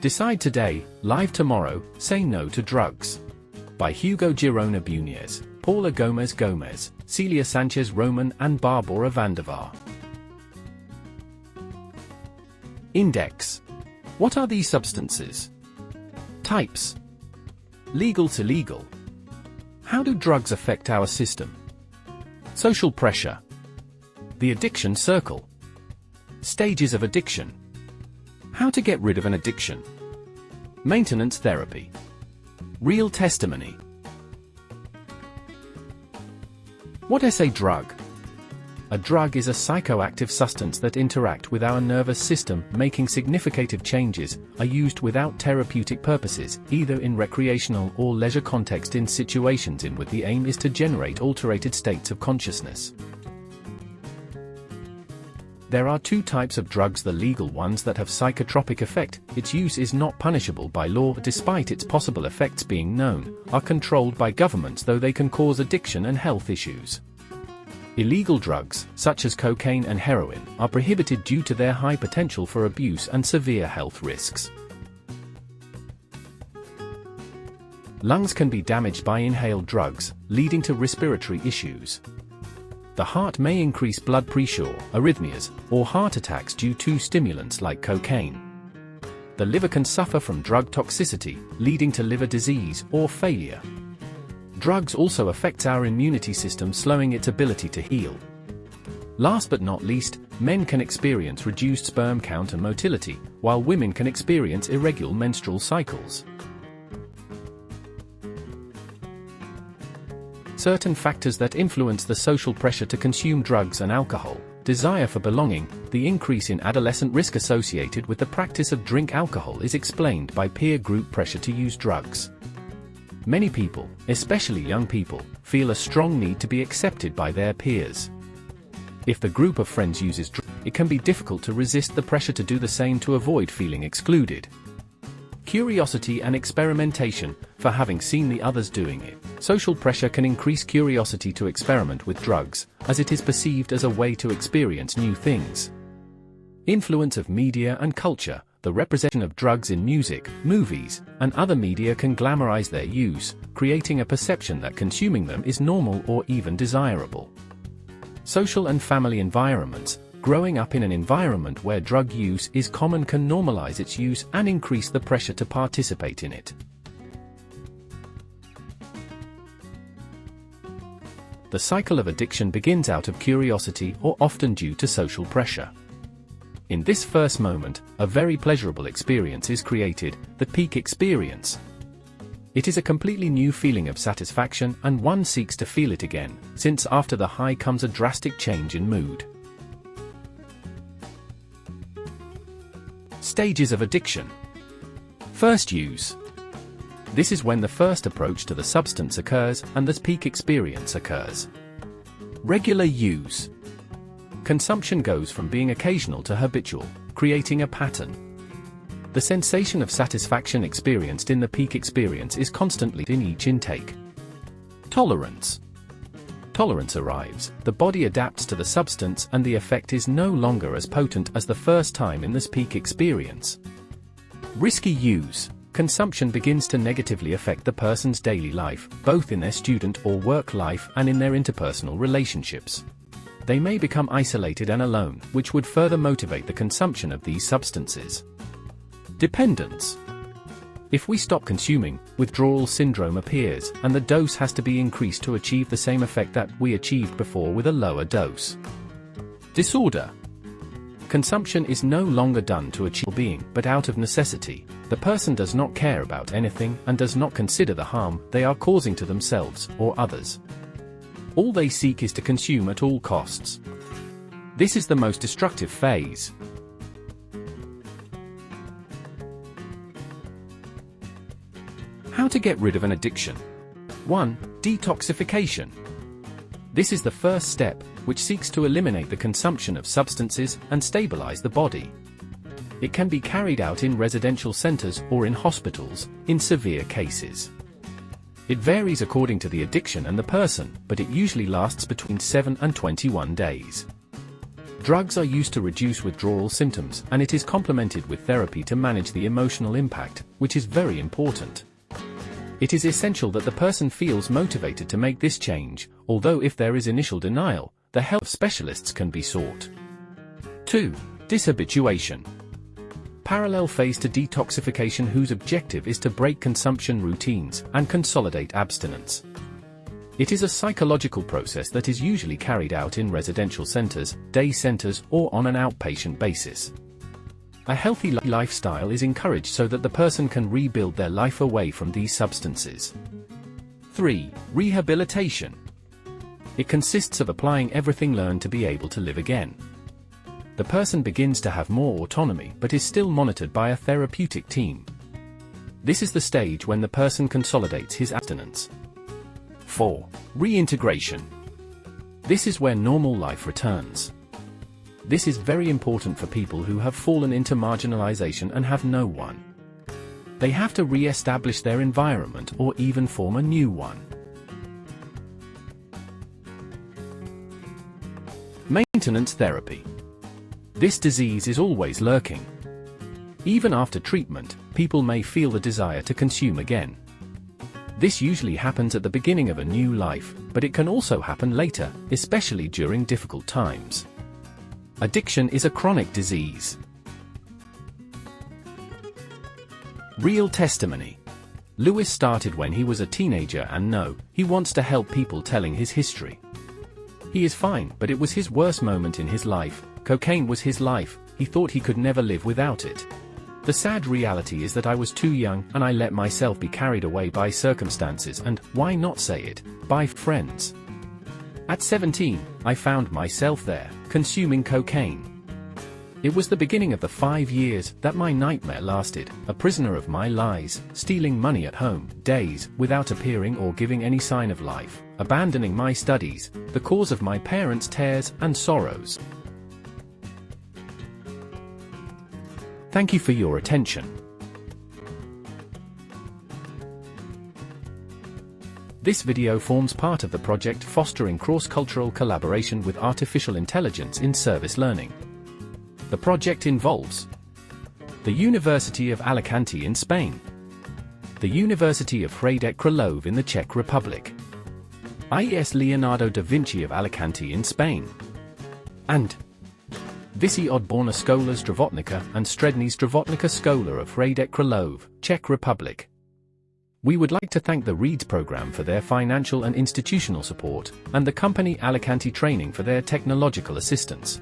Decide Today, Live Tomorrow, Say No to Drugs. By Hugo Girona Bunez, Paula Gomez Gomez, Celia Sanchez Roman and Barbara Vandervaar. Index. What are these substances? Types. Legal to legal. How do drugs affect our system? Social pressure. The addiction circle. Stages of addiction. How to get rid of an addiction. Maintenance therapy. Real testimony. What is a drug? A drug is a psychoactive substance that interact with our nervous system, making significant changes, are used without therapeutic purposes, either in recreational or leisure context in situations in which the aim is to generate altered states of consciousness. There are two types of drugs: the legal ones that have psychotropic effect, its use is not punishable by law despite its possible effects being known, are controlled by governments though they can cause addiction and health issues. Illegal drugs, such as cocaine and heroin, are prohibited due to their high potential for abuse and severe health risks. Lungs can be damaged by inhaled drugs, leading to respiratory issues. The heart may increase blood pressure, arrhythmias, or heart attacks due to stimulants like cocaine. The liver can suffer from drug toxicity, leading to liver disease or failure. Drugs also affect our immunity system, slowing its ability to heal. Last but not least, men can experience reduced sperm count and motility, while women can experience irregular menstrual cycles. Certain factors that influence the social pressure to consume drugs and alcohol: desire for belonging. The increase in adolescent risk associated with the practice of drink alcohol is explained by peer group pressure to use drugs. Many people, especially young people, feel a strong need to be accepted by their peers. If the group of friends uses drugs, it can be difficult to resist the pressure to do the same to avoid feeling excluded. Curiosity and experimentation, for having seen the others doing it. Social pressure can increase curiosity to experiment with drugs, as it is perceived as a way to experience new things. Influence of media and culture. The representation of drugs in music, movies, and other media can glamorize their use, creating a perception that consuming them is normal or even desirable. Social and family environments. Growing up in an environment where drug use is common can normalize its use and increase the pressure to participate in it. The cycle of addiction begins out of curiosity or often due to social pressure. In this first moment, a very pleasurable experience is created, the peak experience. It is a completely new feeling of satisfaction and one seeks to feel it again, since after the high comes a drastic change in mood. Stages of addiction. First use. This is when the first approach to the substance occurs and the peak experience occurs. Regular use. Consumption goes from being occasional to habitual, creating a pattern. The sensation of satisfaction experienced in the peak experience is constantly in each intake. Tolerance. Tolerance arrives, the body adapts to the substance and the effect is no longer as potent as the first time in this peak experience. Risky use. Consumption begins to negatively affect the person's daily life, both in their student or work life and in their interpersonal relationships. They may become isolated and alone, which would further motivate the consumption of these substances. Dependence. If we stop consuming, withdrawal syndrome appears, and the dose has to be increased to achieve the same effect that we achieved before with a lower dose. Disorder. Consumption is no longer done to achieve well-being, but out of necessity. The person does not care about anything and does not consider the harm they are causing to themselves or others. All they seek is to consume at all costs. This is the most destructive phase. How to get rid of an addiction. 1. Detoxification. This is the first step, which seeks to eliminate the consumption of substances and stabilize the body. It can be carried out in residential centers or in hospitals, in severe cases. It varies according to the addiction and the person, but it usually lasts between 7 and 21 days. Drugs are used to reduce withdrawal symptoms, and it is complemented with therapy to manage the emotional impact, which is very important. It is essential that the person feels motivated to make this change, although if there is initial denial, the help of specialists can be sought. 2. Dishabituation. Parallel phase to detoxification, whose objective is to break consumption routines and consolidate abstinence. It is a psychological process that is usually carried out in residential centers, day centers, or on an outpatient basis. A healthy lifestyle is encouraged so that the person can rebuild their life away from these substances. 3. Rehabilitation. It consists of applying everything learned to be able to live again. The person begins to have more autonomy but is still monitored by a therapeutic team. This is the stage when the person consolidates his abstinence. 4. Reintegration. This is where normal life returns. This is very important for people who have fallen into marginalization and have no one. They have to re-establish their environment or even form a new one. Maintenance therapy. This disease is always lurking. Even after treatment, people may feel the desire to consume again. This usually happens at the beginning of a new life, but it can also happen later, especially during difficult times. Addiction is a chronic disease. Real testimony. Lewis started when he was a teenager and he wants to help people telling his history. He is fine, but it was his worst moment in his life. Cocaine was his life, he thought he could never live without it. The sad reality is that I was too young and I let myself be carried away by circumstances and, why not say it, by friends. At 17, I found myself there, consuming cocaine. It was the beginning of the 5 years that my nightmare lasted, a prisoner of my lies, stealing money at home, days, without appearing or giving any sign of life, abandoning my studies, the cause of my parents' tears and sorrows. Thank you for your attention. This video forms part of the project fostering cross-cultural collaboration with artificial intelligence in service learning. The project involves the University of Alicante in Spain, the University of Hradec Králové in the Czech Republic, IES Leonardo da Vinci of Alicante in Spain, and Vyšší odborná škola zdravotnická and Střední zdravotnická škola of Hradec Králové, Czech Republic. We would like to thank the READS program for their financial and institutional support, and the company Alicante Training for their technological assistance.